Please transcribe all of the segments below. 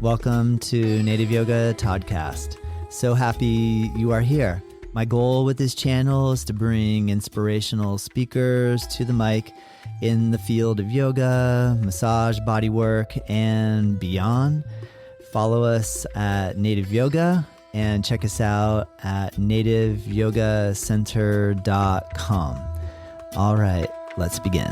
Welcome to Native Yoga Toddcast. So happy you are here. My goal with this channel is to bring inspirational speakers to the mic in the field of yoga, massage, bodywork, and beyond. Follow us at Native Yoga and check us out at nativeyogacenter.com. All right, let's begin.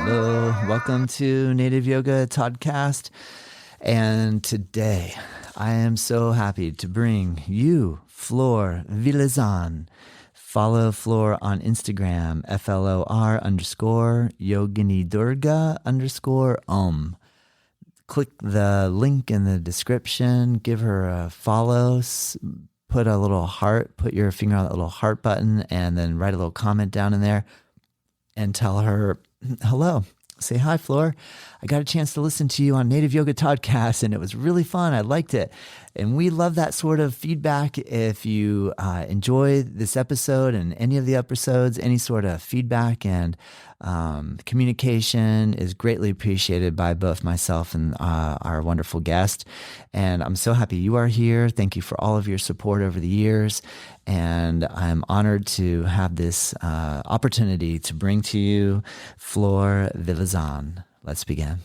Hello, welcome to Native Yoga Toddcast. And today I am so happy to bring you Flor Villazan. Follow Flor on Instagram, FLOR_Yogini_Durga_Om. Click the link in the description, give her a follow, put a little heart, put your finger on that little heart button, and then write a little comment down in there and tell her hello. Say, hi, Flor. I got a chance to listen to you on Native Yoga Toddcast, and it was really fun. I liked it. And we love that sort of feedback. If you enjoy this episode and any of the episodes, any sort of feedback and communication is greatly appreciated by both myself and our wonderful guest. And I'm so happy you are here. Thank you for all of your support over the years. And I'm honored to have this opportunity to bring to you Flor Villazan. Let's begin.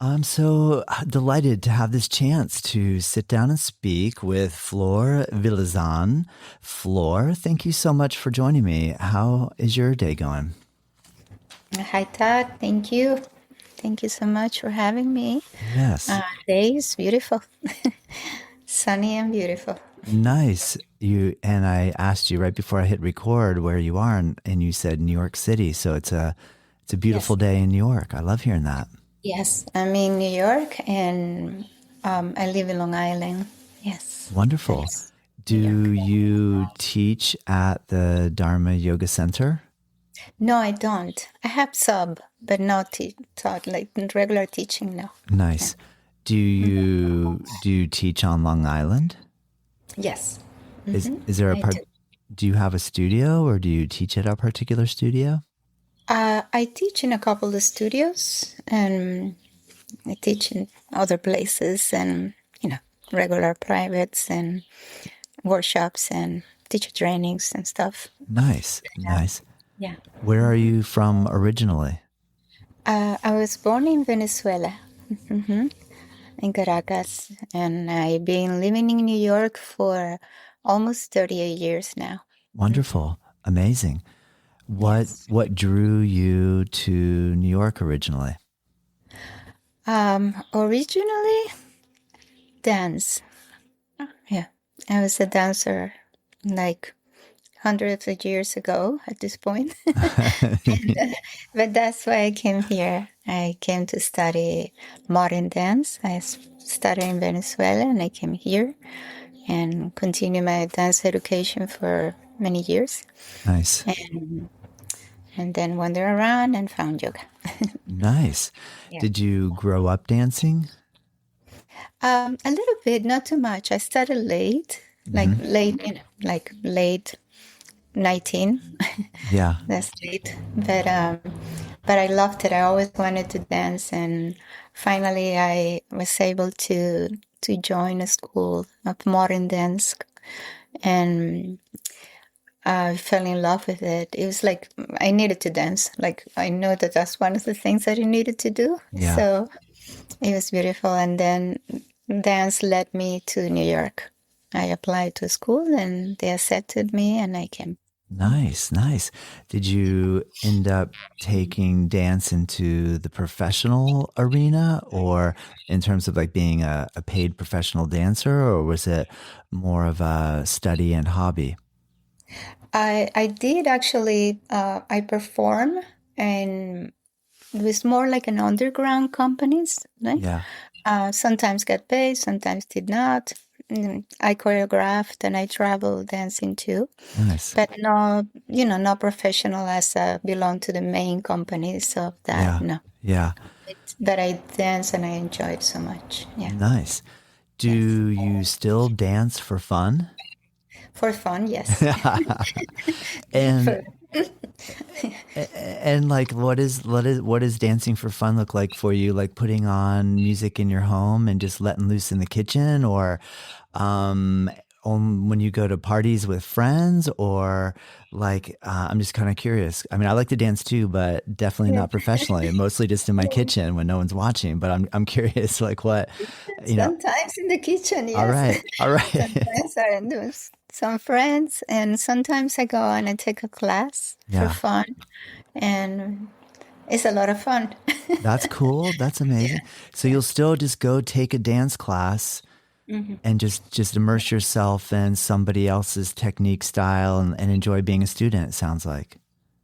I'm so delighted to have this chance to sit down and speak with Flor Villazan. Flor, thank you so much for joining me. How is your day going? Hi, Todd. Thank you. Thank you so much for having me. Yes. Day is beautiful. Sunny and beautiful. Nice. And I asked you right before I hit record where you are, and you said New York City. So it's a beautiful day in New York. I love hearing that. Yes, I'm in New York, and I live in Long Island. Yes. Wonderful. Yes. Do you teach at the Dharma Yoga Center? No, I don't. I have sub, but not taught like regular teaching. No. Nice. Do you teach on Long Island? Yes. Is there a part? Do you have a studio, or do you teach at a particular studio? I teach in a couple of studios, and I teach in other places, and regular privates and workshops and teacher trainings and stuff. Nice. Yeah. Where are you from originally? I was born in Venezuela, in Caracas, and I've been living in New York for almost 38 years now. Wonderful. Amazing. What drew you to New York originally? Originally, dance. Yeah, I was a dancer like hundreds of years ago at this point. But that's why I came here. I came to study modern dance. I studied in Venezuela, and I came here and continued my dance education for many years. Nice. And then wandered around and found yoga. Nice. Yeah. Did you grow up dancing? A little bit, not too much. I started late, like 19. Yeah. That's late. But I loved it. I always wanted to dance, and finally I was able to join a school of modern dance, and I fell in love with it. It was like I needed to dance. Like I know that that's one of the things that I needed to do. Yeah. So it was beautiful. And then dance led me to New York. I applied to school, and they accepted me, and I came. Nice. Did you end up taking dance into the professional arena, or in terms of like being a paid professional dancer, or was it more of a study and hobby? I did actually, I perform, and it was more like an underground companies, right? Yeah. Sometimes got paid, sometimes did not. I choreographed and I traveled dancing too. Nice. But no, not professional as belong to the main companies of that. Yeah. No. Yeah. But I dance and I enjoy it so much. Yeah. Nice. Do you still dance for fun? For fun, yes. And And like, what is dancing for fun look like for you? Like putting on music in your home and just letting loose in the kitchen, or um, when you go to parties with friends, or like, I'm just kind of curious. I mean, I like to dance too, but definitely Yeah. not professionally. Mostly just in my kitchen when no one's watching. But I'm curious, like what, you know. Sometimes in the kitchen, All yes. right, all right, Sometimes I do some friends, and sometimes I go on and take a class for yeah. fun, and it's a lot of fun. That's cool. That's amazing. So you'll still just go take a dance class Mhm. and just immerse yourself in somebody else's technique style and enjoy being a student, it sounds like.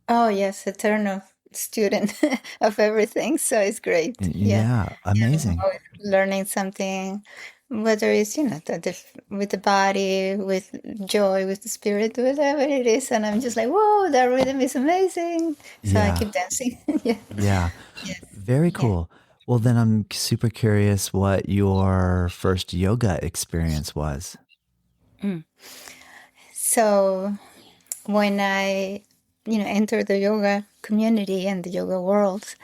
Oh, yes, eternal student of everything. So it's great. Yeah. Yeah, I'm amazing. always learning something, whether it's, with the body, with joy, with the spirit, whatever it is. And I'm just like, whoa, that rhythm is amazing. So I Yeah, keep dancing. Yeah. yeah. Yes. Very Yeah. cool. Well, then I'm super curious what your first yoga experience was. Mm. So when I, entered the yoga community and the yoga world,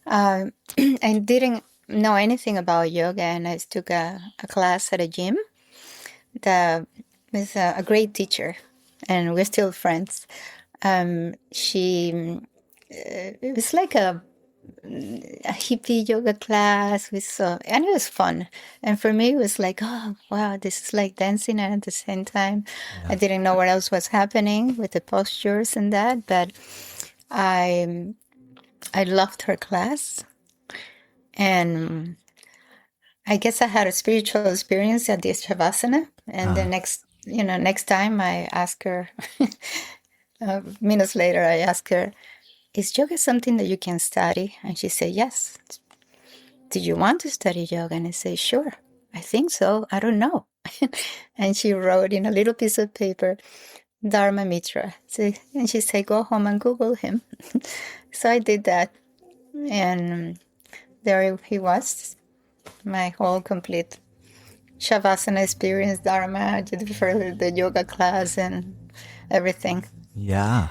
uh, I didn't know anything about yoga, and I took a class at a gym that was a great teacher, and we're still friends. It was like a hippie yoga class with and it was fun. And for me, it was like, oh wow, this is like dancing, and at the same time, I Yeah. didn't know what else was happening with the postures and that, but I I loved her class, and I guess I had a spiritual experience at the Shavasana. And the Uh, next time I asked her, minutes later, I asked her, is yoga something that you can study? And she said, yes. Do you want to study yoga? And I say, sure. I think so. I don't know. And she wrote in a little piece of paper, Dharma Mitra. So, and she said, go home and Google him. So I did that. And there he was, my whole complete Shavasana experience, Dharma. I did for the yoga class and everything. yeah.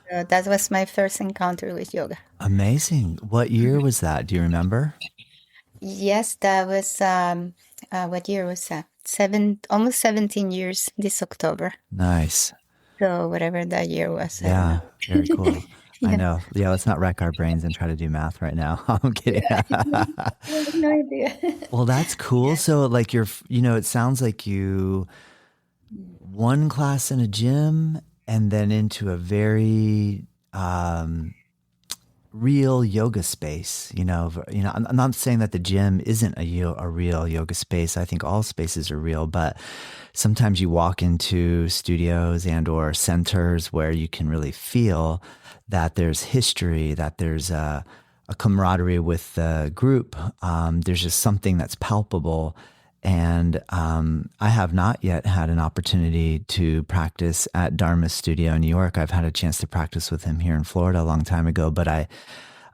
So that was my first encounter with yoga. Amazing. What year was that? Do you remember? Yes, that was what year was that? Almost 17 years this October. Nice. So whatever that year was, I don't know. Yeah, very cool. I Yeah, know. Yeah, let's not wreck our brains and try to do math right now. I'm kidding. yeah, I have no idea. Well, that's cool. So, like, it sounds like you one class in a gym and then into a very real yoga space. I'm not saying that the gym isn't a real yoga space. I think all spaces are real, but sometimes you walk into studios and or centers where you can really feel that there's history, that there's a camaraderie with the group. There's just something that's palpable. And I have not yet had an opportunity to practice at Dharma's studio in New York. I've had a chance to practice with him here in Florida a long time ago, but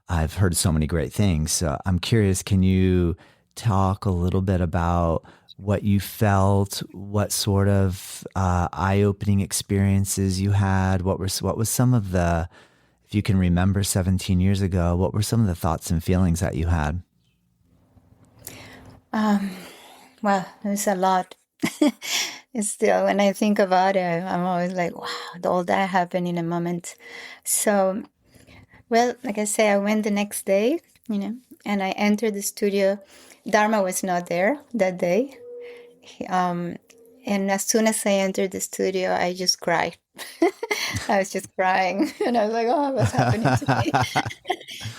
I've heard so many great things. So I'm curious, can you talk a little bit about what you felt, what sort of eye-opening experiences you had? What was some of the, if you can remember 17 years ago, what were some of the thoughts and feelings that you had? Um, well, there's a lot. It's still, when I think about it, I'm always like, wow, all that happened in a moment. So, well, like I say, I went the next day, and I entered the studio. Dharma was not there that day. Um, and as soon as I entered the studio, I just cried. I was just crying, and I was like, "Oh, what's happening to me?"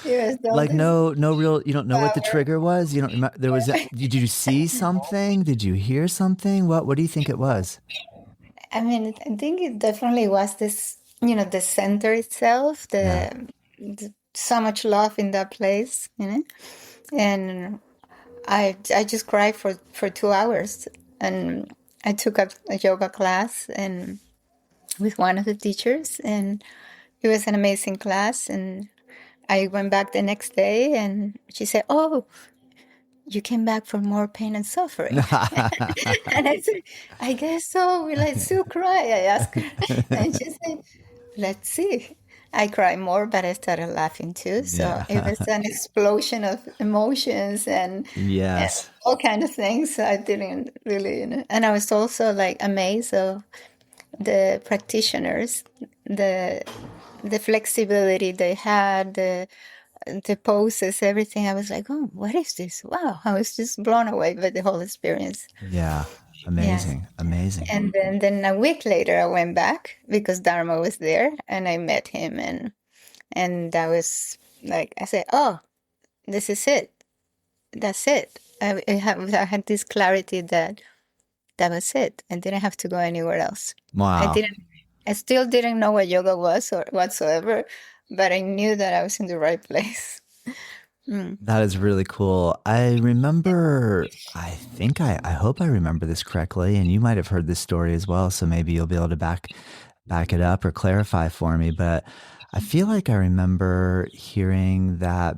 It was all Like this no real, you don't know what the power. trigger was. You don't remember, did you see something? Did you hear something? What do you think it was? I mean, I think it definitely was this, the center itself, Yeah. the so much love in that place, and I just cried for 2 hours, and I took a yoga class and with one of the teachers, and it was an amazing class. And I went back the next day, and she said, "Oh, you came back for more pain and suffering." And I said, "I guess so. Will I still cry?" I asked her, and she said, "Let's see." I cried more, but I started laughing too. So Yeah. it was an explosion of emotions and Yes. all kind of things. I didn't really, and I was also like amazed of the practitioners, the the flexibility they had, the poses, everything. I was like, oh, what is this? Wow! I was just blown away by the whole experience. Yeah. Yes. Amazing. Amazing. And then a week later, I went back because Dharma was there, and I met him, and that was like I said, oh, this is it. That's it. I had this clarity that that was it. I didn't have to go anywhere else. I Wow. didn't. I still didn't know what yoga was or whatsoever, but I knew that I was in the right place. Mm. That is really cool. I remember, I hope I remember this correctly, and you might have heard this story as well, so maybe you'll be able to back it up or clarify for me. But I feel like I remember hearing that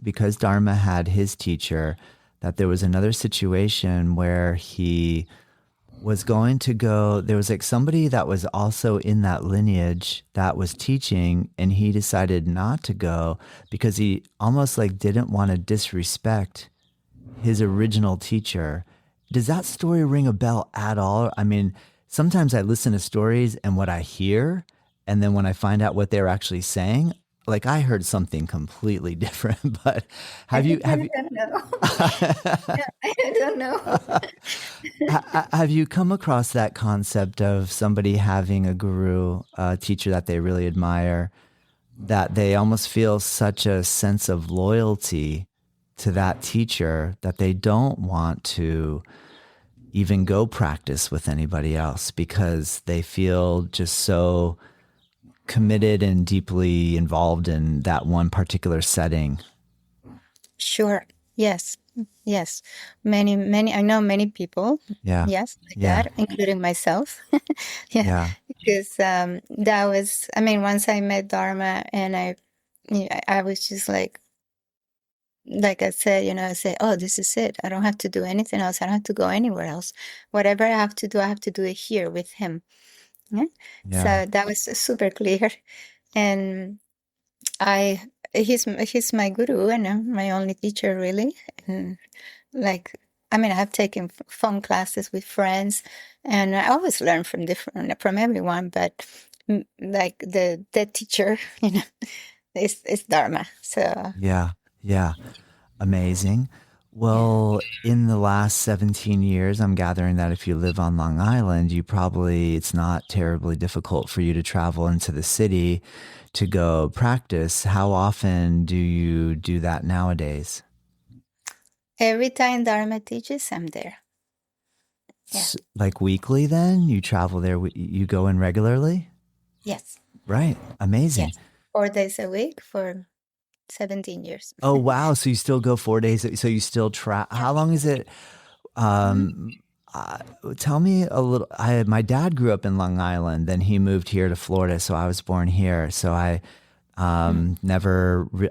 because Dharma had his teacher, that there was another situation where he was going to go, there was like somebody that was also in that lineage that was teaching, and he decided not to go because he almost like didn't want to disrespect his original teacher. Does that story ring a bell at all? I mean, sometimes I listen to stories and what I hear, and then when I find out what they're actually saying, like I heard something completely different. But I have you have you don't know. Yeah, I don't know. have you come across that concept of somebody having a guru, a teacher that they really admire, that they almost feel such a sense of loyalty to that teacher that they don't want to even go practice with anybody else because they feel just so committed and deeply involved in that one particular setting? Sure. Yes. Yes. Many, I know many people, Yeah. yes, like Yeah. that, including myself. Yeah. Yeah. Because that was, I mean, once I met Dharma and I was just like I said, I say, oh, this is it. I don't have to do anything else. I don't have to go anywhere else. Whatever I have to do, I have to do it here with him. Yeah. Yeah. So that was super clear. And I he's my guru and my only teacher really. And like I mean, I've taken phone classes with friends, and I always learn from everyone. But like the teacher, is Dharma. So Yeah. Yeah. Amazing. Well, in the last 17 years, I'm gathering that if you live on Long Island, it's not terribly difficult for you to travel into the city to go practice. How often do you do that nowadays? every time Dharma teaches, I'm there. Yeah. Like weekly, then? You travel there, you go in regularly? Yes. Right. Amazing. Yes. 4 days a week for 17 years. Oh, wow. So you still go 4 days. So you still Yeah. how long is it? Mhm. Um, Tell me a little. My dad grew up in Long Island, then he moved here to Florida, so I was born here. So Mm.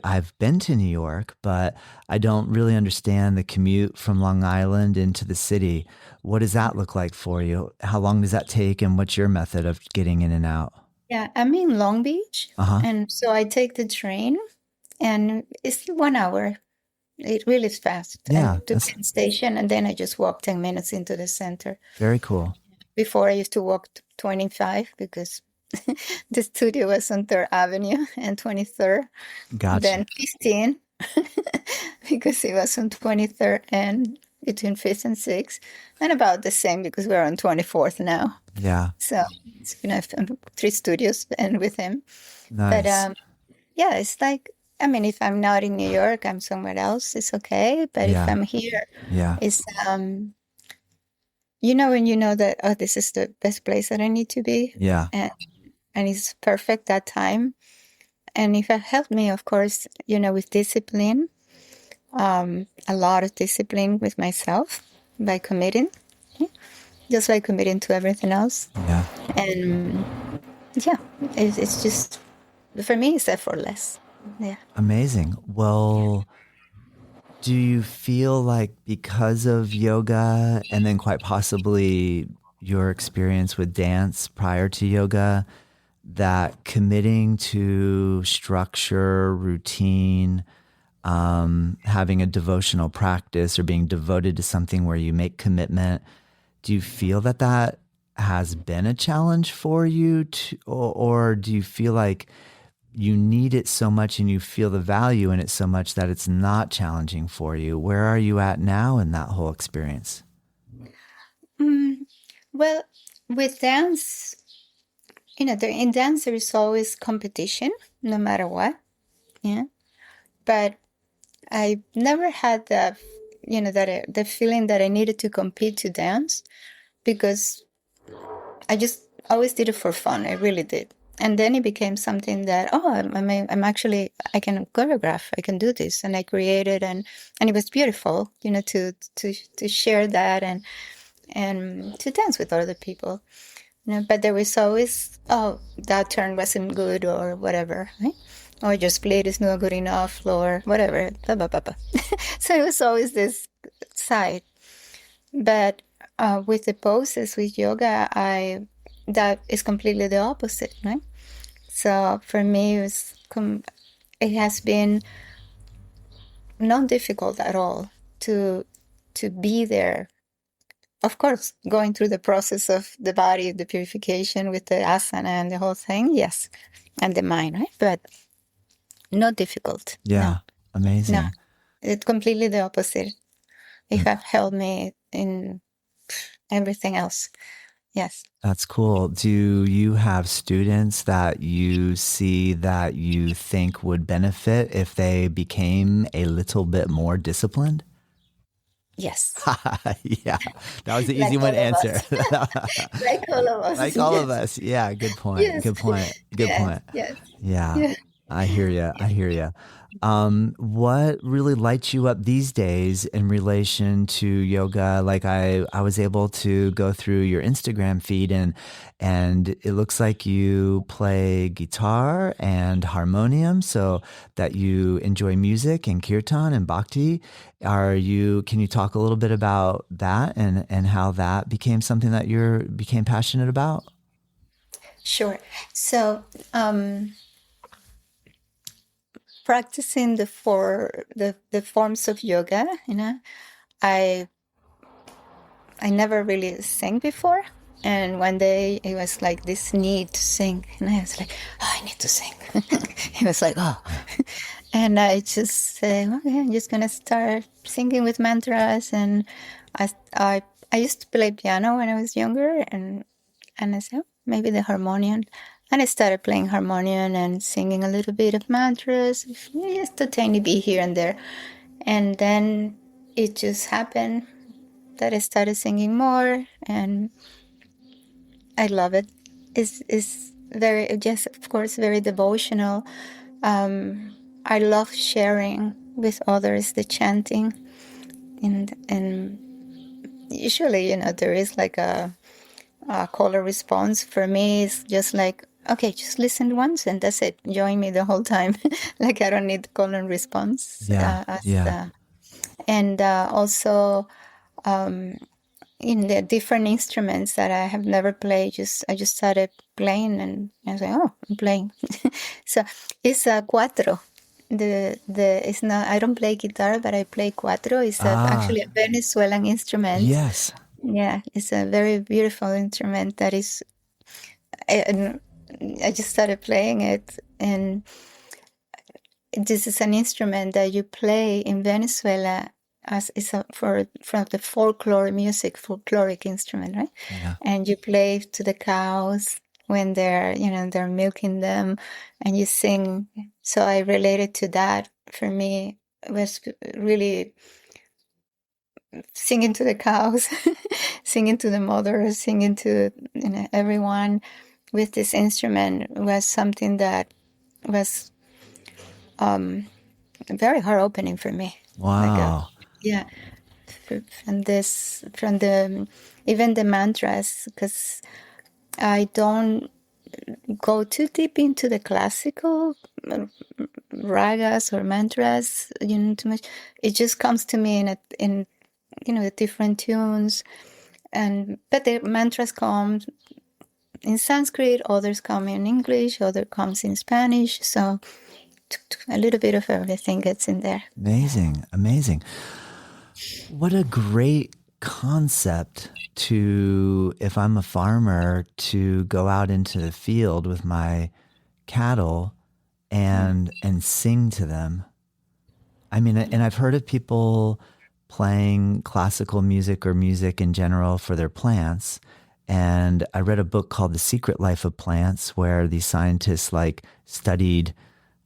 I've been to New York, but I don't really understand the commute from Long Island into the city. What does that look like for you? How long does that take, and what's your method of getting in and out? Yeah, I'm in Long Beach, Uh huh. and so I take the train, and it's 1 hour. It really is fast. Yeah, And to that's Penn Station, and then I just walk 10 minutes into the center. very cool. Before I used to walk 25 because the studio was on 3rd Avenue and 23rd. Gotcha. Then 15 because it was on 23rd and between 5th and 6th. And about the same because we're on 24th now. Yeah, So it's three studios and with him. But nice. yeah, it's like, I mean, if I'm not in New York, I'm somewhere else, it's okay. But if Yeah, I'm here, yeah, it's when you know that, oh, this is the best place that I need to be, yeah, and it's perfect that time. And if it helped me, of course, with discipline, a lot of discipline with myself by committing, yeah, just by committing to everything else. yeah. And yeah, it's just, for me, it's effortless. Yeah. Amazing. Well, do you feel like because of yoga and then quite possibly your experience with dance prior to yoga, that committing to structure, routine, having a devotional practice or being devoted to something where you make commitment, do you feel that that has been a challenge for you or do you feel like you need it so much and you feel the value in it so much that it's not challenging for you? Where are you at now in that whole experience? Well, with dance, in dance there is always competition, no matter what. Yeah, but I never had the, the feeling that I needed to compete to dance, because I just always did it for fun. I really did. And then it became something that, I'm actually, I can choreograph, I can do this. And I created, and it was beautiful, to share that and to dance with other people. But there was always, that turn wasn't good or whatever, right? Or your split is not good enough or whatever, blah, blah, blah, blah. So it was always this side. But with the poses, with yoga, that is completely the opposite, right? So for me, it has been not difficult at all to be there. Of course, going through the process of the body, the purification with the asana and the whole thing, yes, and the mind, right? But not difficult. Yeah, No. amazing. No, it's completely the opposite. It have helped me in everything else. Yes. That's cool. Do you have students that you see that you think would benefit if they became a little bit more disciplined? Yes. Yeah, that was the easy Like one all to of answer. us. Like all of us. Like all of us. Yeah, good point. Yes. Good point. Good Yes. point. Yes. Yeah, Yes. I hear you. I hear you. What really lights you up these days in relation to yoga? Like I was able to go through your Instagram feed and it looks like you play guitar and harmonium, so that you enjoy music and kirtan and bhakti. Can you talk a little bit about that and how that became something that became passionate about? Sure. So, practicing the forms of yoga, I never really sang before. And one day it was like this need to sing. And I was like, I need to sing. It was like, oh. And I just said, okay, I'm just going to start singing with mantras. And I used to play piano when I was younger. And I said, oh, maybe the harmonium. And I started playing harmonium and singing a little bit of mantras, just a tiny bit here and there. And then it just happened that I started singing more, and I love it. It's very, just of course, very devotional. I love sharing with others the chanting, and usually, there is like a call or response. For me, it's just like, okay, just listen once and that's it. Join me the whole time. Like I don't need call and response. Yeah. Yeah. And also in the different instruments that I have never played. I just started playing, and I was like, oh, I'm playing. So it's a cuatro. It's not. I don't play guitar, but I play cuatro. It's actually a Venezuelan instrument. Yes. Yeah, it's a very beautiful instrument that is. And I just started playing it, and this is an instrument that you play in Venezuela as it's from the folkloric instrument, right? Yeah. And you play to the cows when they're milking them, and you sing. So I related to that. For me, it was really singing to the cows, singing to the mothers, singing to everyone with this instrument was something that was very heart opening for me. Wow. Yeah, from the even the mantras, because I don't go too deep into the classical ragas or mantras, too much. It just comes to me in the different tunes, but the mantras come in Sanskrit, others come in English, other comes in Spanish. So a little bit of everything gets in there. Amazing. Amazing. What a great concept to, if I'm a farmer, to go out into the field with my cattle and sing to them. I mean, and I've heard of people playing classical music or music in general for their plants. And I read a book called The Secret Life of Plants, where these scientists like studied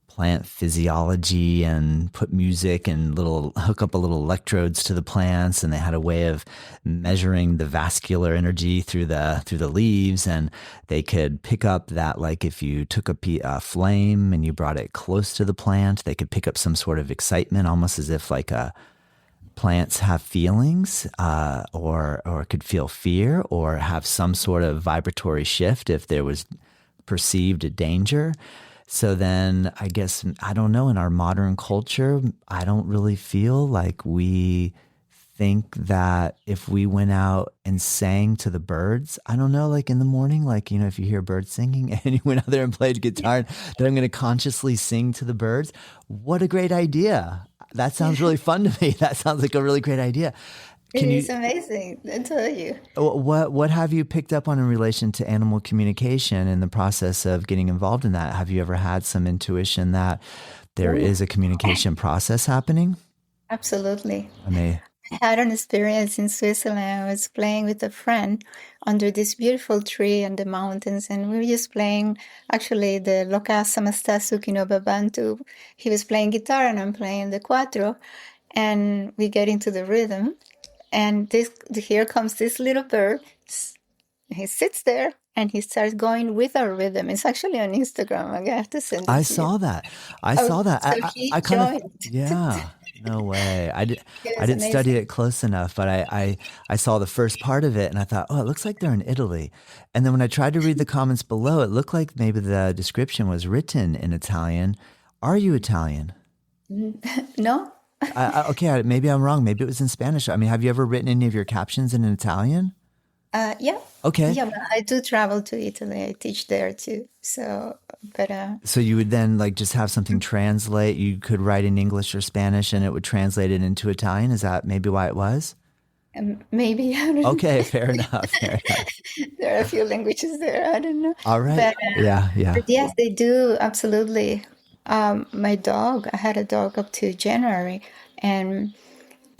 plant physiology and put music and hook up a little electrodes to the plants, and they had a way of measuring the vascular energy through the leaves, and they could pick up that, like, if you took a flame and you brought it close to the plant, they could pick up some sort of excitement, almost as if like plants have feelings, or could feel fear, or have some sort of vibratory shift if there was perceived danger. So then I guess, I don't know, in our modern culture, I don't really feel like we think that if we went out and sang to the birds, I don't know, like in the morning, like, you know, if you hear birds singing and you went out there and played guitar, that I'm going to consciously sing to the birds. What a great idea. That sounds really fun to me. That sounds like a really great idea. It's amazing, I tell you. What have you picked up on in relation to animal communication in the process of getting involved in that? Have you ever had some intuition that there is a communication process happening? Absolutely. I had an experience in Switzerland. I was playing with a friend under this beautiful tree in the mountains, and we were just playing, actually, the Loka Samasta Sukino Babantu. He was playing guitar, and I'm playing the cuatro, and we get into the rhythm. And here comes this little bird. He sits there and he starts going with our rhythm. It's actually on Instagram. I have to send it to you. I saw that. So he joined. Yeah. No way. I didn't amazing. study it close enough, but I saw the first part of it and I thought, oh, it looks like they're in Italy. And then when I tried to read the comments below, it looked like maybe the description was written in Italian. Are you Italian? No. Okay, maybe I'm wrong. Maybe it was in Spanish. I mean, have you ever written any of your captions in Italian? Yeah. Okay. Yeah, but I do travel to Italy. I teach there too. So you would then like just have something translate. You could write in English or Spanish, and it would translate it into Italian. Is that maybe why it was? Maybe. I don't know. Okay, fair enough. Fair enough. There are a few languages there. I don't know. All right. Yeah. But yes, they do, absolutely. My dog, I had a dog up to January, and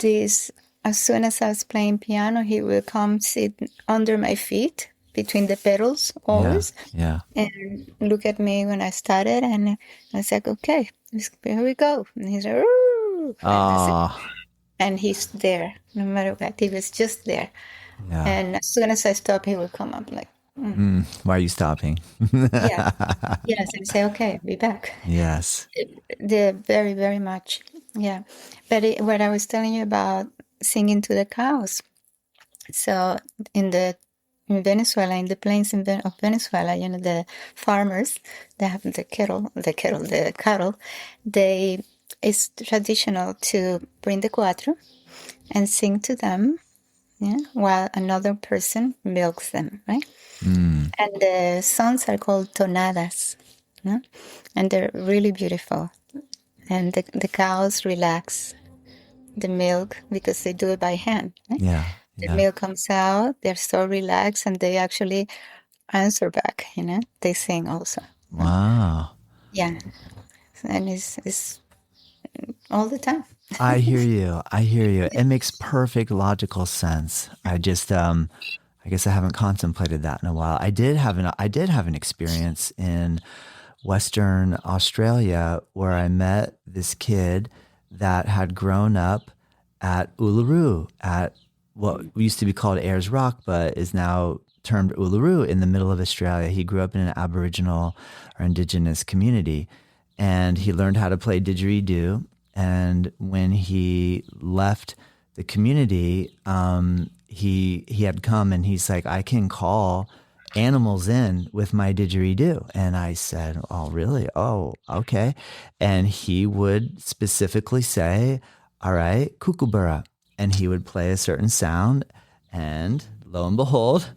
as soon as I was playing piano, he would come sit under my feet between the pedals always, and look at me when I started, and I was like, okay, here we go. And he's like, ooh. And he's there, no matter what. He was just there. Yeah. And as soon as I stopped, he would come up like, why are you stopping? Yeah. Yes, and say, okay, I'll be back. Yes. Very, very much. Yeah. But what I was telling you about singing to the cows. So in Venezuela, in the plains of Venezuela, you know, the farmers, they have the cattle, it's traditional to bring the cuatro and sing to them, while another person milks them, right? And the songs are called tonadas, and they're really beautiful. And the cows relax the milk because they do it by hand. Right? Yeah. The milk comes out, they're so relaxed, and they actually answer back, they sing also. Wow. Yeah. And it's all the time. I hear you. It makes perfect logical sense. I just, I guess I haven't contemplated that in a while. I did have an experience in Western Australia where I met this kid that had grown up at Uluru, at what used to be called Ayers Rock, but is now termed Uluru, in the middle of Australia. He grew up in an Aboriginal or Indigenous community, and he learned how to play didgeridoo. And when he left the community, he had come and he's like, I can call animals in with my didgeridoo. And I said, oh, really? Oh, okay. And he would specifically say, all right, kookaburra. And he would play a certain sound, and lo and behold,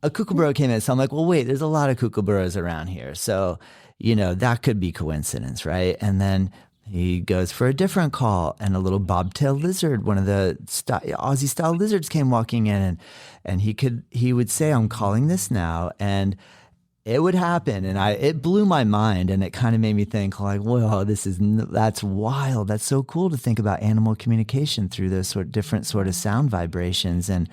a kookaburra came in. So I'm like, well, wait, there's a lot of kookaburras around here. So, that could be coincidence, right? And then he goes for a different call, and a little bobtail lizard, one of the Aussie style lizards, came walking in, and he would say, I'm calling this now. And it would happen, and it blew my mind, and it kind of made me think, like, whoa, that's wild. That's so cool to think about animal communication through those different sort of sound vibrations, and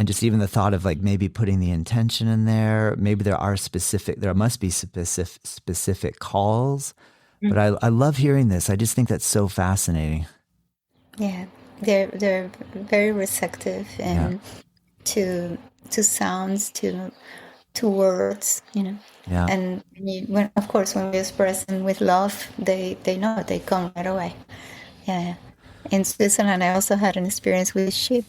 just even the thought of like maybe putting the intention in there. Maybe there must be specific calls, but I love hearing this. I just think that's so fascinating. Yeah, they're very receptive and to sounds, to words, Yeah. And of course, when we express them with love, they know, they come right away. Yeah. In Switzerland, I also had an experience with sheep.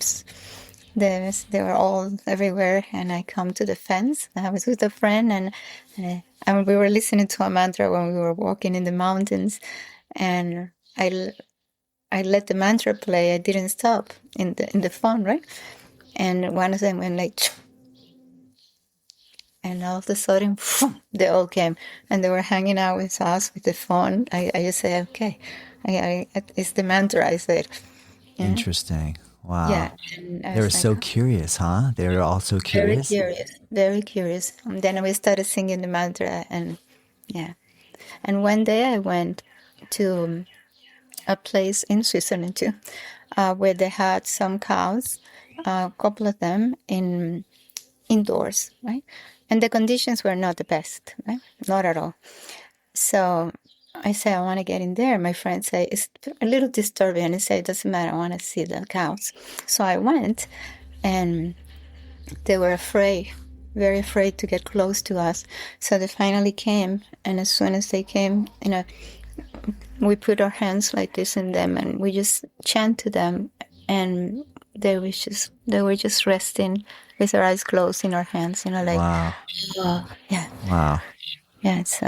They were all everywhere, and I come to the fence. I was with a friend, and we were listening to a mantra when we were walking in the mountains, and I let the mantra play. I didn't stop in the phone, right? And one of them went like, and all of a sudden, they all came, and they were hanging out with us with the phone. I just said, okay, it's the mantra, I said. Interesting. Wow. Yeah. They were so curious, huh? They were all so curious. Very curious, very curious. And then we started singing the mantra, and yeah. And one day I went to a place in Switzerland too, where they had some cows, a couple of them indoors, right? And the conditions were not the best, right? Not at all. So I say, I want to get in there. My friend say, it's a little disturbing. And I say, it doesn't matter. I want to see the cows. So I went, and they were afraid, very afraid to get close to us. So they finally came. And as soon as they came, we put our hands like this in them, and we just chant to them. And they were just resting with their eyes closed in our hands, like, wow. Oh, yeah. Wow. Yeah, it's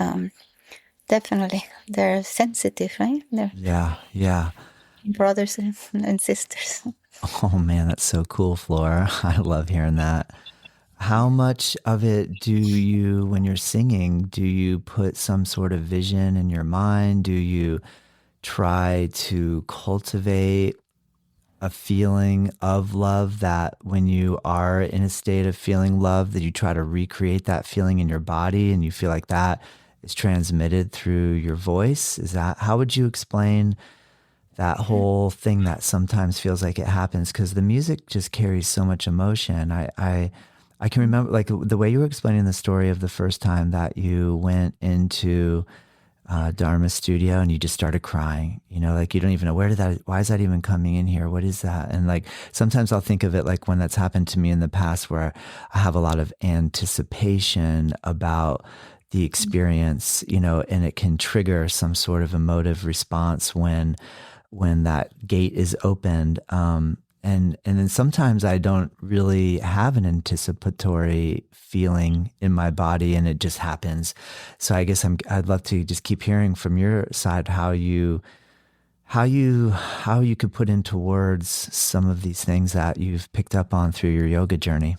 definitely, they're sensitive, right? They're Yeah. brothers and sisters. Oh man, that's so cool, Flor. I love hearing that. How much of it do you, when you're singing, do you put some sort of vision in your mind? Do you try to cultivate a feeling of love, that when you are in a state of feeling love, that you try to recreate that feeling in your body, and you feel like that is transmitted through your voice? How would you explain that whole thing that sometimes feels like it happens? Because the music just carries so much emotion. I can remember, like, the way you were explaining the story of the first time that you went into Dharma studio and you just started crying, like you don't even know why is that even coming in here? What is that? And like, sometimes I'll think of it like when that's happened to me in the past, where I have a lot of anticipation about the experience, and it can trigger some sort of emotive response when that gate is opened. And then sometimes I don't really have an anticipatory feeling in my body, and it just happens. So I guess I'd love to just keep hearing from your side how you could put into words some of these things that you've picked up on through your yoga journey.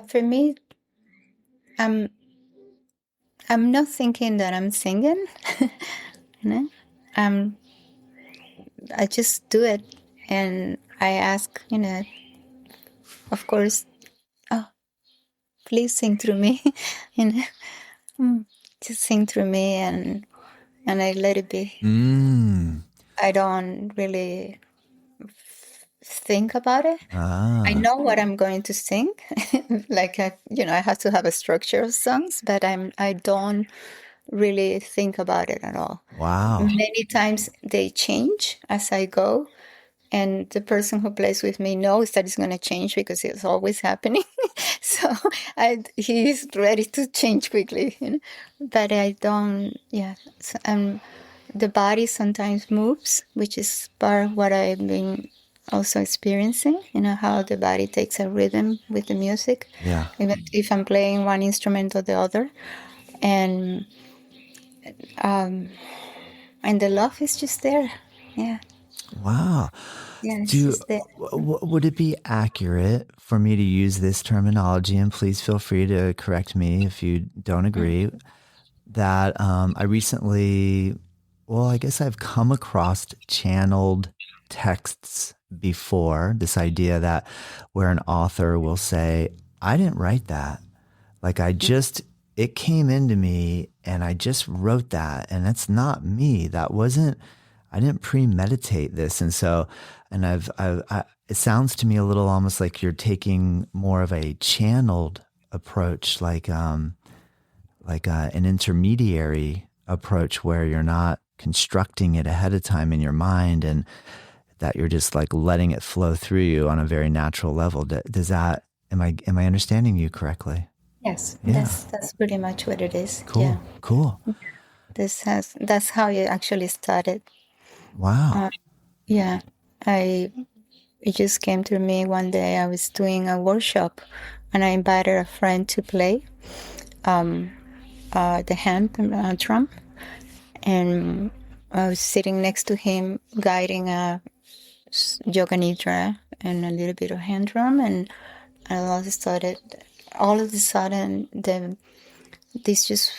For me, I'm not thinking that I'm singing. I just do it, and I ask, of course, oh, please sing through me, just sing through me, and I let it be. I don't really think about it. I know what I'm going to sing. Like, I have to have a structure of songs, but I don't really think about it at all. Wow. Many times they change as I go, and the person who plays with me knows that it's going to change because it's always happening. So he's ready to change quickly, but I don't. Yeah, the body sometimes moves, which is part of what I've been also experiencing, how the body takes a rhythm with the music. Yeah. Even if I'm playing one instrument or the other. And the love is just there. Yeah. Wow. Yeah, Do she's there. would it be accurate for me to use this terminology? And please feel free to correct me if you don't Mm. agree. That I recently, well, I guess I've come across channeled texts before. This idea that where an author will say, "I didn't write that. Like it came into me and I just wrote that. And that's not me. I didn't premeditate this." And so, and it sounds to me a little almost like you're taking more of a channeled approach, like an intermediary approach where you're not constructing it ahead of time in your mind and that you're just like letting it flow through you on a very natural level. Does that, am I understanding you correctly? Yes, Yeah. that's pretty much what it is. Yeah, Cool. Cool. that's how it actually started. Wow. Yeah, I it just came to me one day. I was doing a workshop, and I invited a friend to play the hand drum, and I was sitting next to him, guiding a yoga nidra and a little bit of hand drum, and all of a sudden, this just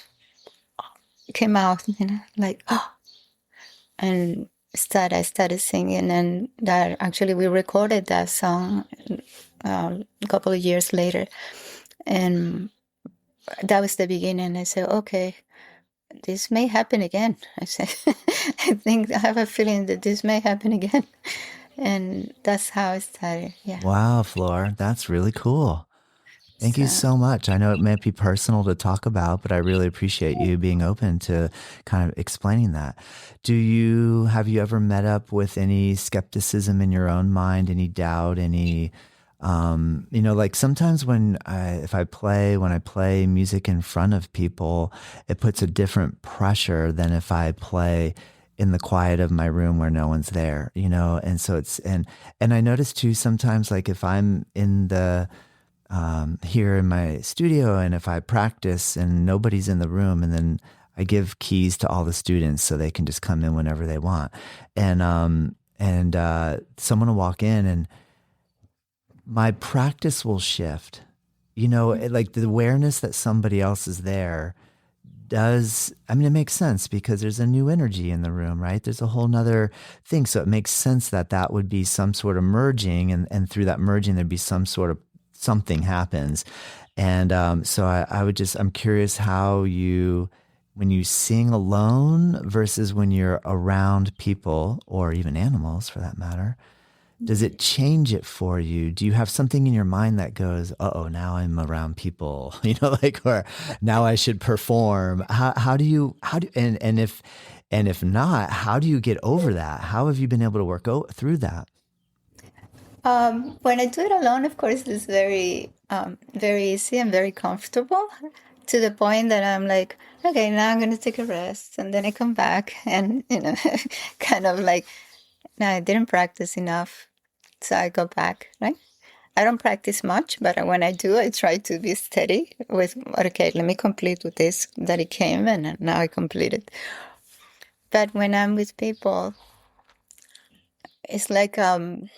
came out, like oh, and I started singing, and that actually we recorded that song a couple of years later, and that was the beginning. I said, okay, this may happen again. I said, I have a feeling that this may happen again, and that's how it started. Yeah. Wow, Flor, that's really cool. Thank you So so much. I know it may be personal to talk about, but I really appreciate you being open to kind of explaining that. Have you ever met up with any skepticism in your own mind, any doubt, any, like sometimes when I play music in front of people, it puts a different pressure than if I play in the quiet of my room where no one's there, and so and I notice too, sometimes like if I'm in the, here in my studio, and if I practice and nobody's in the room, and then I give keys to all the students so they can just come in whenever they want, and someone will walk in and my practice will shift. Like the awareness that somebody else is there it makes sense because there's a new energy in the room, right? There's a whole nother thing. So it makes sense that that would be some sort of merging, and through that merging, there'd be some sort of something happens. And so I'm curious how when you sing alone versus when you're around people or even animals for that matter, does it change it for you? Do you have something in your mind that goes, "Uh-oh, now I'm around people," or now I should perform? And if not, how do you get over that? How have you been able to work through that? when I do it alone, of course, it's very easy and very comfortable, to the point that I'm like, okay, now I'm going to take a rest, and then I come back, and kind of like, no, I didn't practice enough, so I go back, right? I don't practice much, but when I do, I try to be steady with, okay, let me complete with this, that it came, and now I complete it. But when I'm with people, it's like, I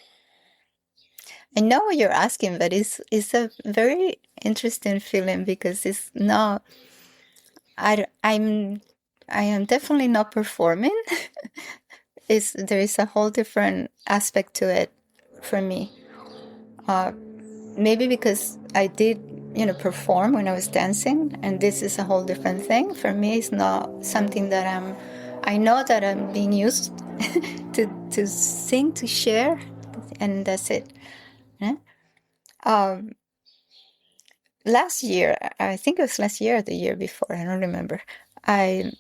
know what you're asking, but it's a very interesting feeling, because it's not, I am definitely not performing. There is a whole different aspect to it for me. Maybe because I did, perform when I was dancing, and this is a whole different thing. For me, it's not something that I know that I'm being used to sing, to share, and that's it. Yeah? Um, Last year, I think it was last year or the year before, I don't remember. I,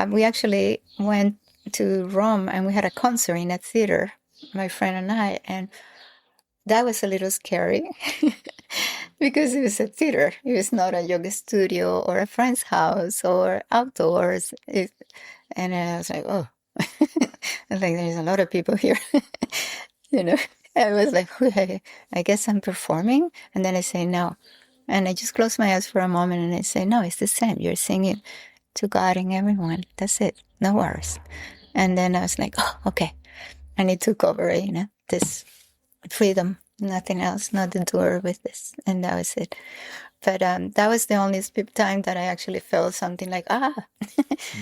we actually went to Rome, and we had a concert in a theater, my friend and I, and that was a little scary because it was a theater. It was not a yoga studio or a friend's house or outdoors. And I was like, oh, I think there's a lot of people here, you know. I was like, okay, I guess I'm performing. And then I say, no. And I just close my eyes for a moment, and I say, no, it's the same. You're singing to God and everyone. That's it. No worries. And then I was like, oh, okay. and it took over, this freedom, nothing else, not the door with this, and that was it. But that was the only time that I actually felt something like,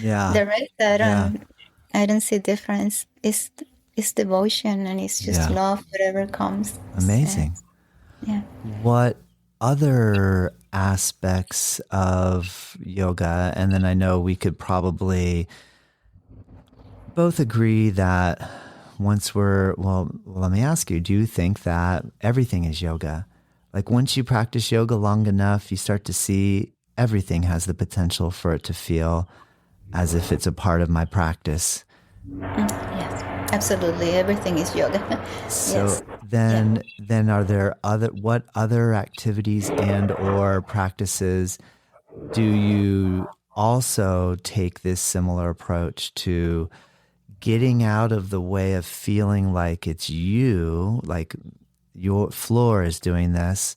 Yeah. the rest that Yeah. I don't see difference. It's devotion, and it's just Yeah. love, whatever comes. Amazing. Yeah. What other aspects of yoga, and then I know we could probably both agree that once well, let me ask you, do you think that everything is yoga? Like once you practice yoga long enough, you start to see everything has the potential for it to feel as if it's a part of my practice. Yes, absolutely. Everything is yoga. So Yes. then are there what other activities and or practices do you also take this similar approach to getting out of the way of feeling like it's you, like your Flor is doing this,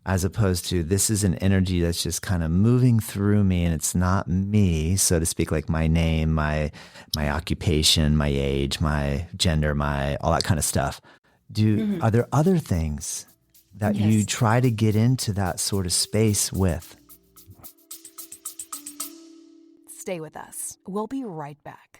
as opposed to this is an energy that's just kind of moving through me and it's not me, so to speak, like my name, my occupation, my age, my gender, my all that kind of stuff. Are there other things that you Yes. try to get into that sort of space with? Stay with us. We'll be right back.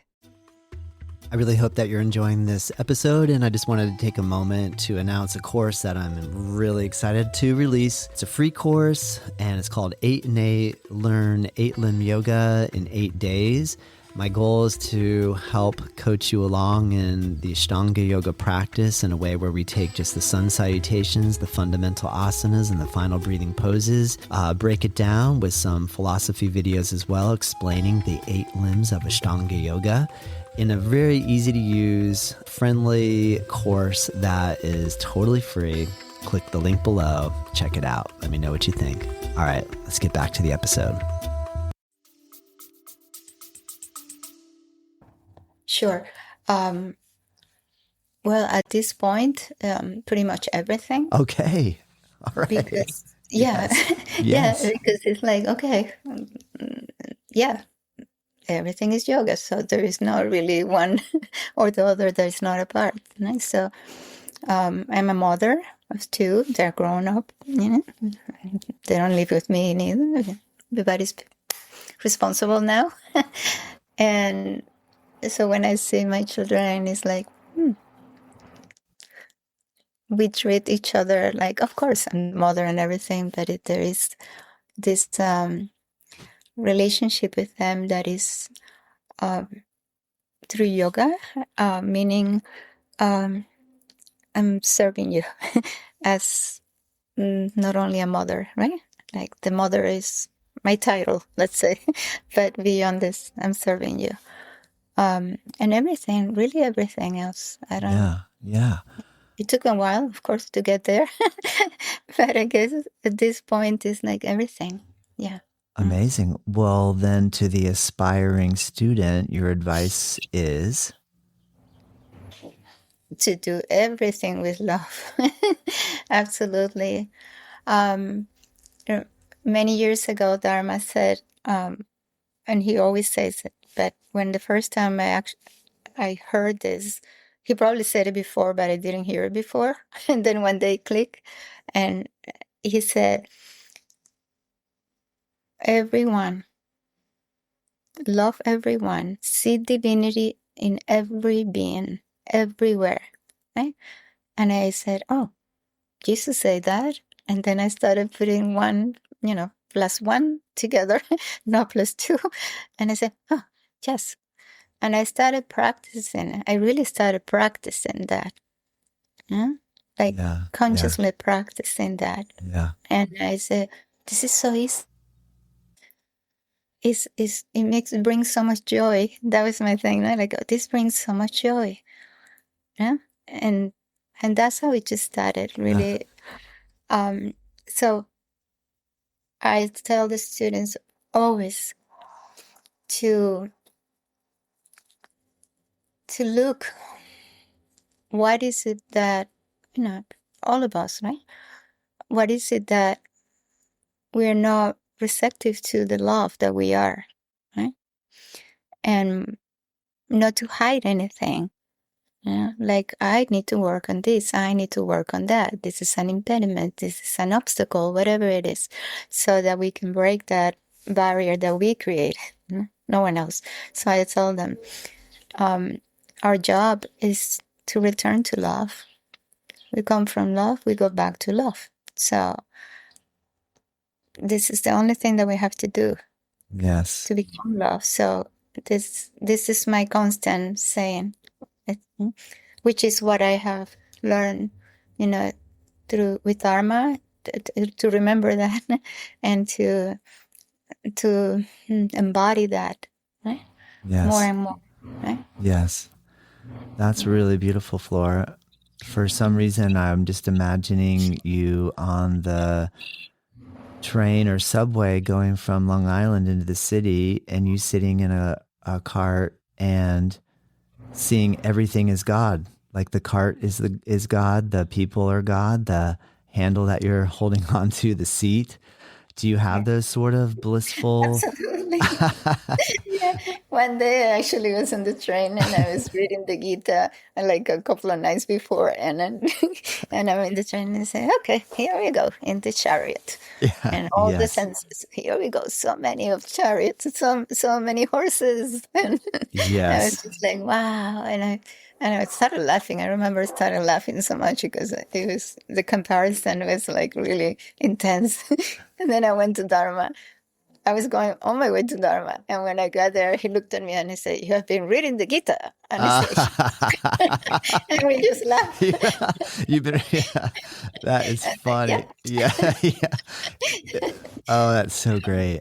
I really hope that you're enjoying this episode, and I just wanted to take a moment to announce a course that I'm really excited to release. It's a free course, and it's called 8 in 8, Learn 8 Limb Yoga in 8 Days. My goal is to help coach you along in the Ashtanga yoga practice in a way where we take just the sun salutations, the fundamental asanas, and the final breathing poses, break it down with some philosophy videos as well, explaining the 8 limbs of Ashtanga yoga in a very easy to use, friendly course that is totally free. Click the link below, check it out. Let me know what you think. All right, let's get back to the episode. Sure. Well, at this point, pretty much everything. Okay. All right. Because, yeah, Yes. because it's like, okay, yeah, everything is yoga. So there is not really one or the other that is not a part. Right? So I'm a mother of 2. They're grown up, They don't live with me neither. Everybody's responsible now. And so when I see my children, it's like, we treat each other like, of course, I'm mother and everything, but there is this relationship with them that is through yoga, meaning I'm serving you as not only a mother, right? Like the mother is my title, let's say, but beyond this, I'm serving you. And everything, really everything else. I don't. Yeah. It took a while, of course, to get there, but I guess at this point, it's like everything. Yeah. Amazing. Well, then to the aspiring student, your advice is? To do everything with love. Absolutely. Many years ago, Dharma said, and he always says it, but when the first time I heard this, he probably said it before, but I didn't hear it before. And then one day click, and he said, everyone, love everyone, see divinity in every being, everywhere. Right? And I said, oh, Jesus said that. And then I started putting one, plus one together, not plus 2. And I said, oh, yes. And I started practicing. I really started practicing that. Like consciously practicing that. Yeah. And I said, this is so easy. It brings so much joy. That was my thing. Right? Like, this brings so much joy. Yeah. And that's how it just started, really. So I tell the students always to look, what is it that, all of us, right? What is it that we're not receptive to the love that we are, right? And not to hide anything, Yeah, like I need to work on this, I need to work on that. This is an impediment, this is an obstacle, whatever it is, so that we can break that barrier that we create. No one else. So I told them, our job is to return to love. We come from love, we go back to love. So this is the only thing that we have to do Yes. to become love. So this is my constant saying, which is what I have learned, through with Dharma, to remember that and to embody that, right? Yes. More and more, right? Yes. That's really beautiful, Flora. For some reason, I'm just imagining you on the train or subway going from Long Island into the city, and you sitting in a cart and seeing everything as God. Like the cart is God, the people are God, the handle that you're holding onto, the seat. Do you have those sort of blissful? Absolutely. Yeah. One day I actually was on the train and I was reading the Gita like a couple of nights before, and then and I'm in the train and say, okay, here we go in the chariot. Yeah. And all the Yes. senses. Here we go. So many of chariots, so many horses. And I was Yes. just like, wow. And I started laughing. I remember I started laughing so much because the comparison was like really intense. And then I went to Dharma. I was going on my way to Dharma. And when I got there, he looked at me and he said, you have been reading the Gita. And I said, and we just laughed. Yeah. You've been, yeah. That is funny. Yeah. Yeah. Oh, that's so great.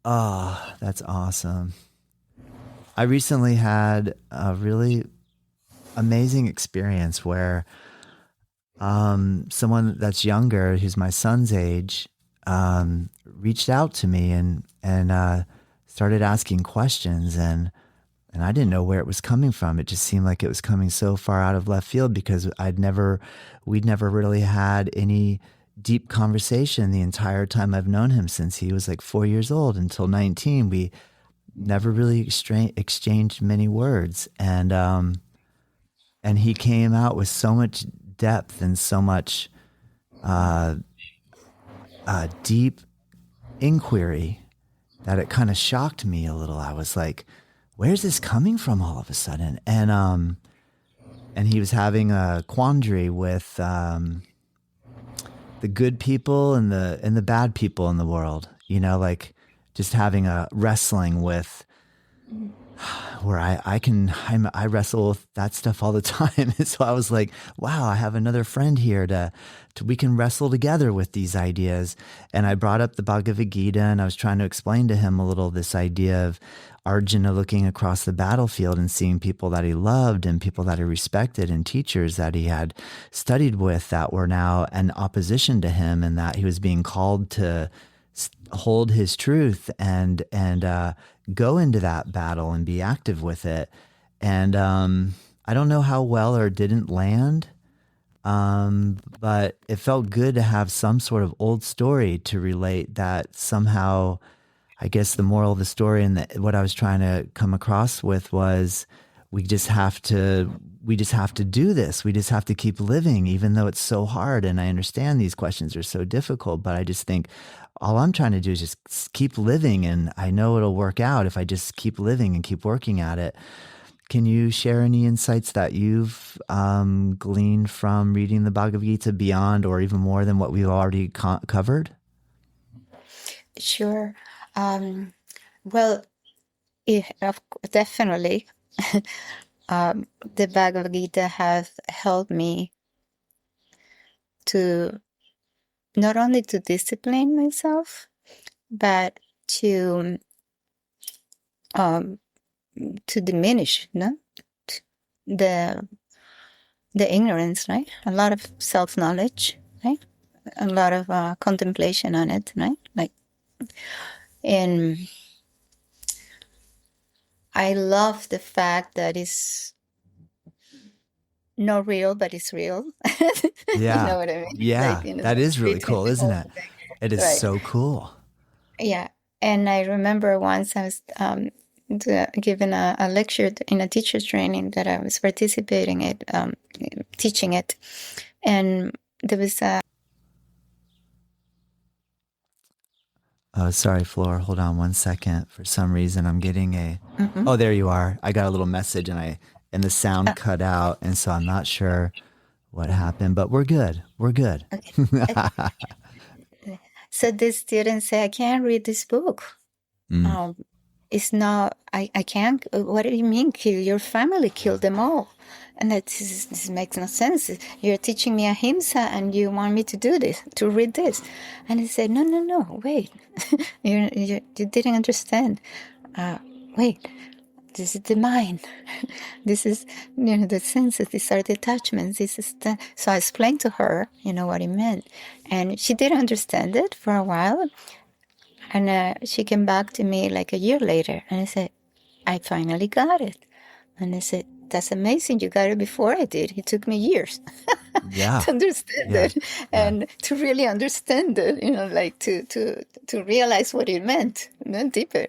Oh, that's awesome. I recently had a really amazing experience where someone that's younger, who's my son's age, reached out to me and started asking questions, and I didn't know where it was coming from. It just seemed like it was coming so far out of left field because we'd never really had any deep conversation the entire time I've known him, since he was like 4 years old until 19. We never really exchanged many words, and he came out with so much depth and so much deep inquiry that it kind of shocked me a little. I was like, where's this coming from all of a sudden? And he was having a quandary with the good people and the bad people in the world, like just having a wrestling with where I wrestle with that stuff all the time. So I was like, wow, I have another friend here to we can wrestle together with these ideas. And I brought up the Bhagavad Gita, and I was trying to explain to him a little this idea of Arjuna looking across the battlefield and seeing people that he loved and people that he respected and teachers that he had studied with that were now in opposition to him, and that he was being called to hold his truth and go into that battle and be active with it. And I don't know how well or didn't land, but it felt good to have some sort of old story to relate that somehow. I guess the moral of the story and what I was trying to come across with was we just have to do this. We just have to keep living, even though it's so hard. And I understand these questions are so difficult, but I just think all I'm trying to do is just keep living. And I know it'll work out if I just keep living and keep working at it. Can you share any insights that you've gleaned from reading the Bhagavad Gita beyond or even more than what we've already covered? Sure. Well, definitely. The Bhagavad Gita has helped me to not only to discipline myself, but to diminish, the ignorance, right? A lot of self-knowledge, right? A lot of contemplation on it, right? And I love the fact that it's not real, but it's real. Yeah. You know what I mean? Yeah. That is really cool, isn't it? It is Right. so cool. Yeah. And I remember once I was giving a lecture in a teacher's training that I was participating in, teaching it. And there was a... Oh, sorry, Flor. Hold on one second. For some reason, I'm getting a... Mhm. Oh, there you are. I got a little message and the sound cut out. And so I'm not sure what happened, but we're good. We're good. Okay. So this student said, I can't read this book. It's not, I can't, what do you mean kill? Your family killed them all. And this makes no sense. You're teaching me ahimsa and you want me to do this, to read this. And he said, no, wait. you didn't understand. Wait, this is the mind. This is, the senses. These are the attachments. So I explained to her, what he meant. And she didn't understand it for a while. And she came back to me like a year later. And I said, I finally got it. And I said, that's amazing. You got it before I did. It took me years Yeah. to understand it and to really understand it, like to realize what it meant, deeper.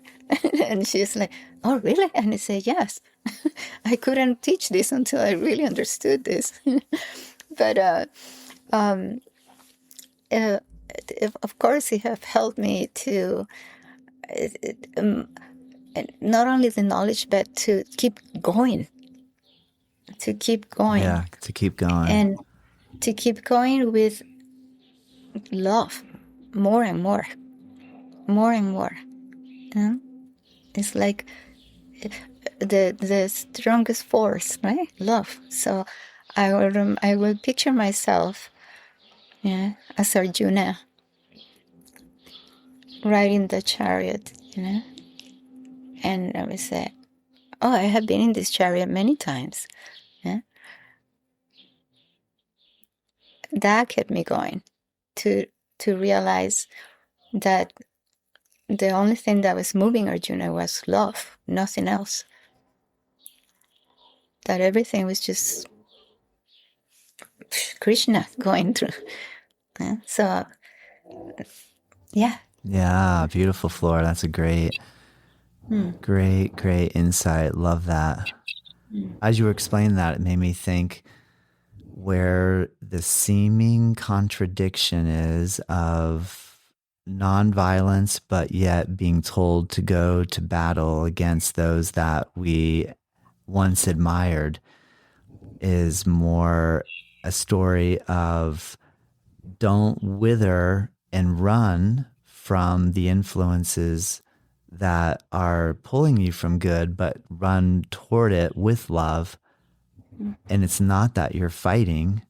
And she's like, oh, really? And I said, yes. I couldn't teach this until I really understood this. But of course, it have helped me to not only the knowledge, but to keep going. Yeah, to keep going. And to keep going with love, more and more. It's like the strongest force, right? Love. So I will picture myself, as Arjuna, riding the chariot, and I would say, oh, I have been in this chariot many times. That kept me going to realize that the only thing that was moving Arjuna was love, nothing else. That everything was just Krishna going through. So, yeah. Yeah, beautiful, Flor. That's a great insight. Love that. As you were explaining that, it made me think where the seeming contradiction is of nonviolence, but yet being told to go to battle against those that we once admired is more a story of don't wither and run from the influences that are pulling you from good, but run toward it with love. And it's not that you're fighting.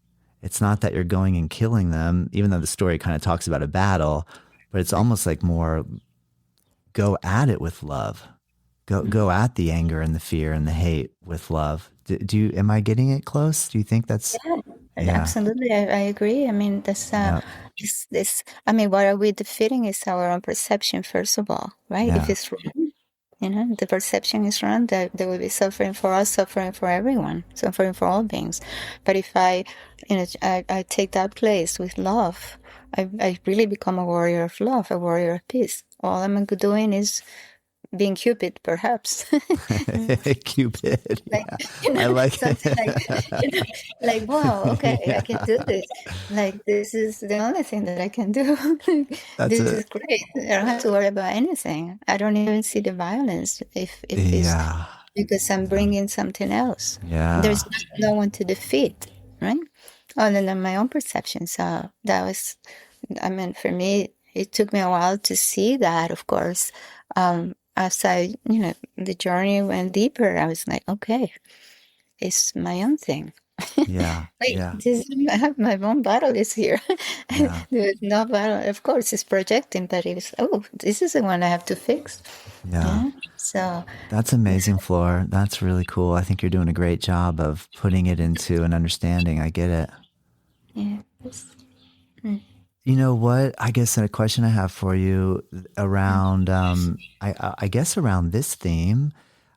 It's not that you're going and killing them, even though the story kind of talks about a battle, but it's almost like more go at it with love. Go at the anger and the fear and the hate with love. Am I getting it close? Do you think that's... Yeah. Absolutely. I agree. I mean, this, I mean, what are we defeating is our own perception, first of all, right? Yeah. If it's wrong, the perception is wrong, that there will be suffering for us, suffering for everyone, suffering for all beings. But if I take that place with love, I really become a warrior of love, a warrior of peace. All I'm doing is being Cupid, perhaps. Cupid. Like, I like it. Like, wow, okay, I can do this. Like, this is the only thing that I can do. This is great. I don't have to worry about anything. I don't even see the violence if it's because I'm bringing something else. Yeah. There's no one to defeat, right? Other than my own perception. So that was, I mean, for me, it took me a while to see that, of course. As the journey went deeper, I was like, okay, it's my own thing. Yeah. I have my own battle is here. Yeah. There's no battle. Of course, it's projecting, but it was, this is the one I have to fix. Yeah. So that's amazing, Flor. That's really cool. I think you're doing a great job of putting it into an understanding. I get it. Yeah. You know what? I guess a question I have for you around, I guess around this theme,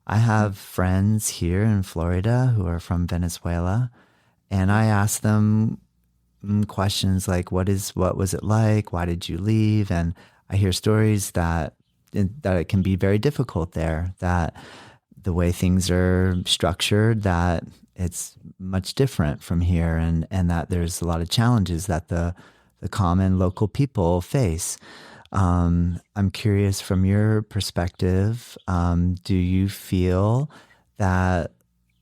I have friends here in Florida who are from Venezuela, and I ask them questions like, what was it like? Why did you leave? And I hear stories that that it can be very difficult there, that the way things are structured, that it's much different from here, and that there's a lot of challenges that the common local people face. I'm curious from your perspective, do you feel that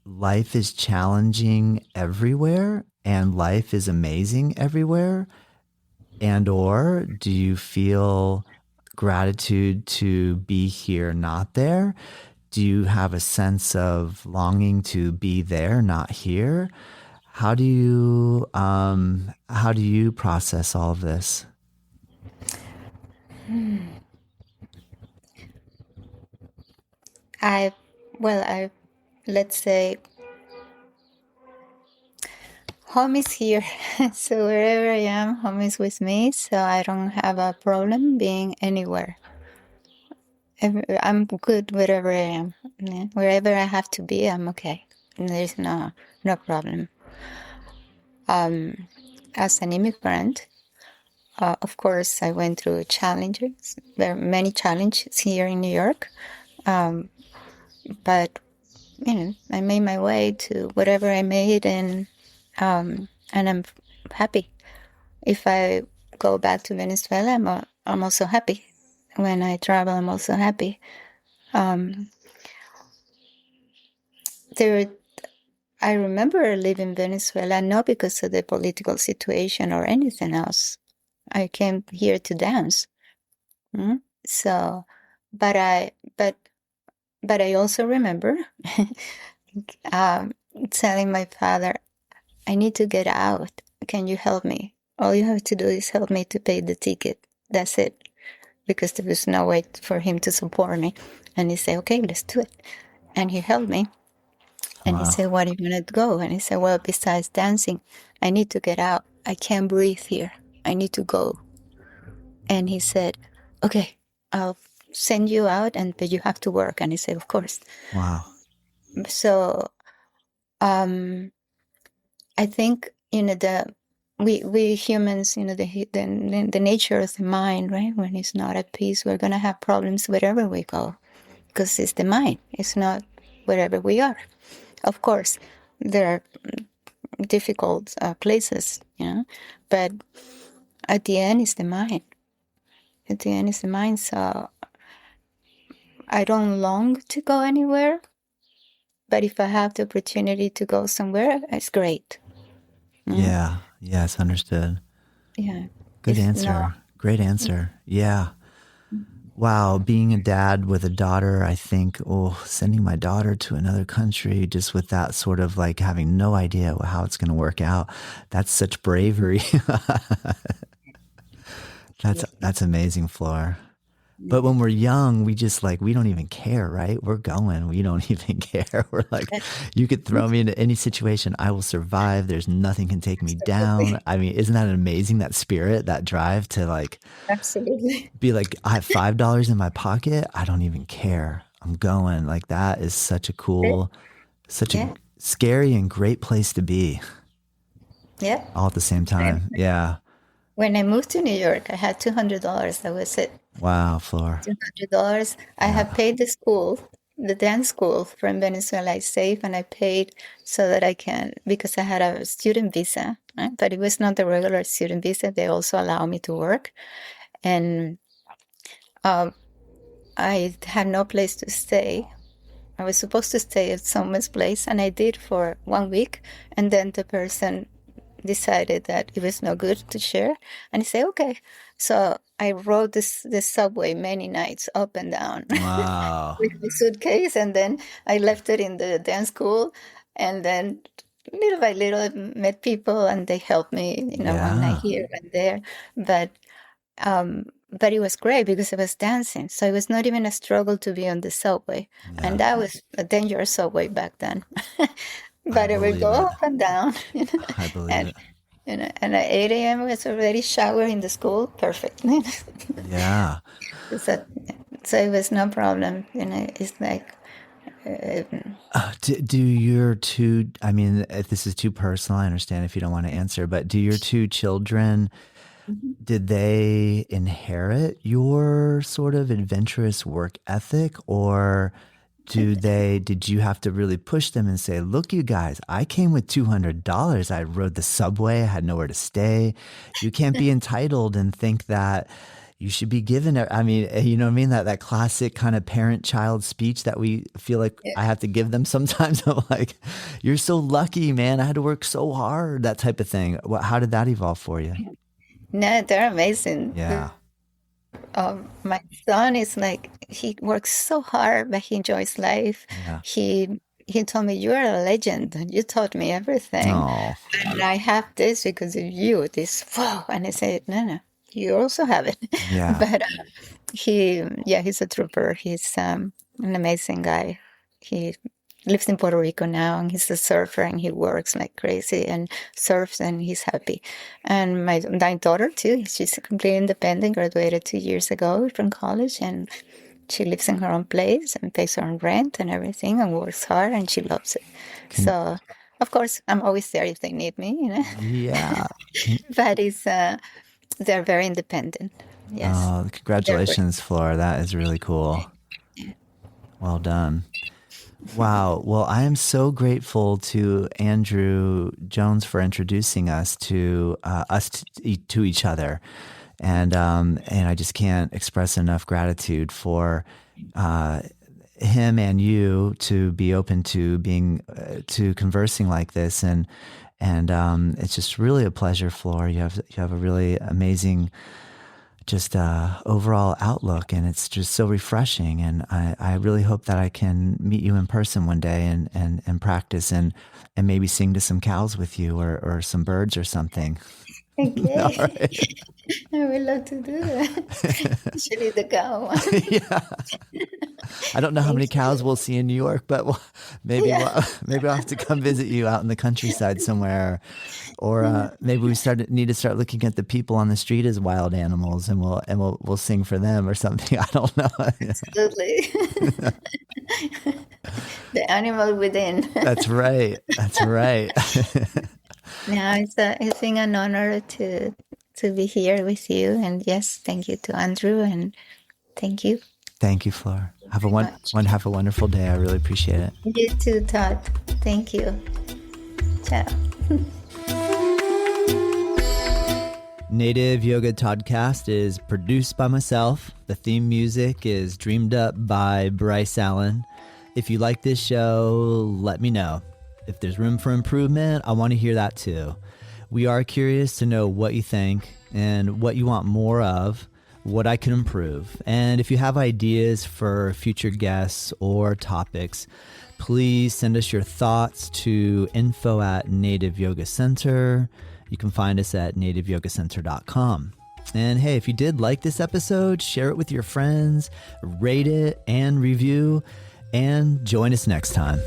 life is challenging everywhere and life is amazing everywhere? And or do you feel gratitude to be here, not there? Do you have a sense of longing to be there, not here? How do you process all of this? I let's say home is here. So wherever I am, home is with me. So I don't have a problem being anywhere. I'm good wherever I am. Yeah. Wherever I have to be, I'm okay. There's no problem. As an immigrant, of course, I went through challenges. There are many challenges here in New York. But, I made my way to whatever I made, and I'm happy. If I go back to Venezuela, I'm also happy. When I travel, I'm also happy. I remember leaving Venezuela not because of the political situation or anything else. I came here to dance. So, but I also remember telling my father, I need to get out. Can you help me? All you have to do is help me to pay the ticket. That's it. Because there was no way for him to support me. And he said, okay, let's do it. And he helped me. And he said, what are you going to go? And he said, well, besides dancing, I need to get out. I can't breathe here. I need to go. And he said, okay, I'll send you out, but you have to work. And he said, of course. Wow. So I think, we humans, the nature of the mind, right? When it's not at peace, we're going to have problems wherever we go, because it's the mind. It's not wherever we are. Of course, there are difficult places, but at the end, it's the mind. At the end, it's the mind. So I don't long to go anywhere, but if I have the opportunity to go somewhere, it's great. Yeah. Yes, understood. Yeah. Good answer. Great answer. Yeah. Wow. Being a dad with a daughter, I think, sending my daughter to another country just with that sort of like having no idea how it's going to work out. That's such bravery. That's amazing, Flor. But when we're young, we just we don't even care, right? We're going. We don't even care. We're like, you could throw me into any situation. I will survive. There's nothing can take me down. I mean, isn't that amazing? That spirit, that drive to Absolutely. Be like, I have $5 in my pocket. I don't even care. I'm going. Like that is such a cool, a scary and great place to be. Yeah. All at the same time. Yeah. When I moved to New York, I had $200. That was it. Wow, Flor. $200. I had paid the dance school from Venezuela. I saved and I paid so that I can, because I had a student visa, right? But it was not the regular student visa. They also allow me to work. And I had no place to stay. I was supposed to stay at someone's place, and I did for 1 week. And then the person decided that it was no good to share, and I said, okay. So I rode the subway many nights up and down. Wow. With my suitcase, and then I left it in the dance school, and then little by little I met people, and they helped me, one night here and there. But it was great because I was dancing, so it was not even a struggle to be on the subway, and that was a dangerous subway back then. But I would go up and down. I believe it. And at 8 a.m. I was already showering in the school. Perfect. Yeah. So it was no problem. It's like. Do your if this is too personal, I understand if you don't want to answer, but do your two children, did they inherit your sort of adventurous work ethic, or did you have to really push them and say, look, you guys, I came with $200. I rode the subway. I had nowhere to stay. You can't be entitled and think that you should be given it. I mean, you know what I mean? That classic kind of parent-child speech that we feel like I have to give them sometimes. I'm like, you're so lucky, man. I had to work so hard, that type of thing. How did that evolve for you? No, they're amazing. Yeah. My son is like, he works so hard, but he enjoys life. Yeah. He told me, you're a legend. You taught me everything. Oh, And I have this because of you, this, wow. And I said, no, you also have it. yeah. But he's a trooper. He's an amazing guy. He lives in Puerto Rico now, and he's a surfer, and he works like crazy and surfs, and he's happy. And my daughter too, she's completely independent, graduated 2 years ago from college, and she lives in her own place and pays her own rent and everything, and works hard, and she loves it. So, of course, I'm always there if they need me, you know. Yeah. But they're very independent. Yes. Oh, congratulations, Flor. That is really cool. Well done. Wow. Well, I am so grateful to Andrew Jones for introducing us to each other, and I just can't express enough gratitude for him and you to be open to being to conversing like this, and it's just really a pleasure, Flor. You have a really amazing just overall outlook, and it's just so refreshing. And I really hope that I can meet you in person one day and practice and maybe sing to some cows with you or some birds or something. Okay. All right. I would love to do that. Actually, the cow. Yeah. I don't know how many cows we'll see in New York, but maybe maybe I'll have to come visit you out in the countryside somewhere, or maybe we need to start looking at the people on the street as wild animals, and we'll sing for them or something. I don't know. Absolutely. The animal within. That's right. That's right. Now it's been an honor to be here with you, and yes, thank you to Andrew, and thank you. Thank you, Flor. Have a wonderful day. I really appreciate it. You too, Todd. Thank you. Ciao. Native Yoga Toddcast is produced by myself. The theme music is dreamed up by Bryce Allen. If you like this show, let me know. If there's room for improvement, I want to hear that too. We are curious to know what you think and what you want more of, what I can improve. And if you have ideas for future guests or topics, please send us your thoughts to info@Native Yoga Center. You can find us at nativeyogacenter.com. And hey, if you did like this episode, share it with your friends, rate it and review, and join us next time.